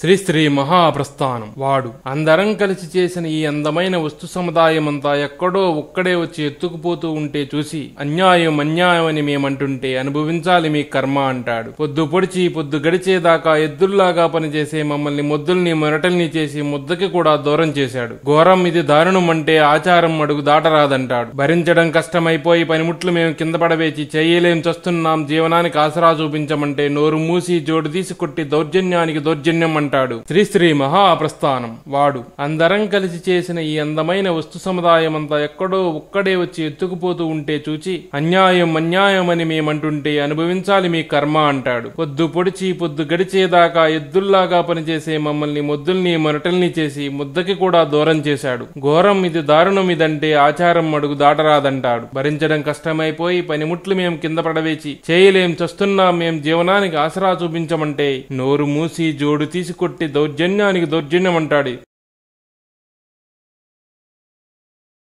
శ్రీశ్రీ మహాప్రస్థానం. వాడు అందరం కలిసి చేసిన ఈ అందమైన వస్తు సముదాయమంతా ఎక్కడో ఒక్కడే వచ్చి ఎత్తుకుపోతూ ఉంటే చూసి అన్యాయం అన్యాయం అని మేమంటుంటే అనుభవించాలి మీ కర్మ అంటాడు. పొద్దు పొడిచి పొద్దు గడిచేదాకా ఎద్దుల్లాగా పనిచేసే మమ్మల్ని మొద్దుల్ని మొరటల్ని చేసి ముద్దకి కూడా దూరం చేశాడు. ఘోరం ఇది దారుణం అంటే ఆచారం అడుగు దాటరాదంటాడు. భరించడం కష్టమైపోయి పనిముట్లు మేము కింద పడవేచి చెయ్యలేం చస్తున్నాం జీవనానికి ఆసరా చూపించమంటే నోరు మూసి జోడు తీసి కొట్టి దౌర్జన్యానికి దౌర్జన్యం అంటాడు. శ్రీశ్రీ మహాప్రస్థానం. వాడు అందరం కలిసి చేసిన ఈ అందమైన వస్తు సముదాయమంతా ఎక్కడో ఒక్కడే వచ్చి ఎత్తుకుపోతూ ఉంటే చూచి అన్యాయం అన్యాయం అని మేమంటుంటే అనుభవించాలి మీ కర్మ అంటాడు. పొద్దు పొడిచి పొద్దు గడిచేదాకా ఎద్దుల్లాగా పనిచేసే మమ్మల్ని మొద్దుల్ని మొరటల్ని చేసి ముద్దకి కూడా దూరం చేశాడు. ఘోరం ఇది దారుణం ఇదంటే ఆచారం అడుగు దాటరాదంటాడు. భరించడం కష్టమైపోయి పనిముట్లు మేం కింద పడవేచి చేయలేం చస్తున్నాం మేం జీవనానికి ఆసరా చూపించమంటే నోరు మూసి జోడు తీసి కొట్టి దౌర్జన్యానికి దౌర్జన్యం అంటాడు.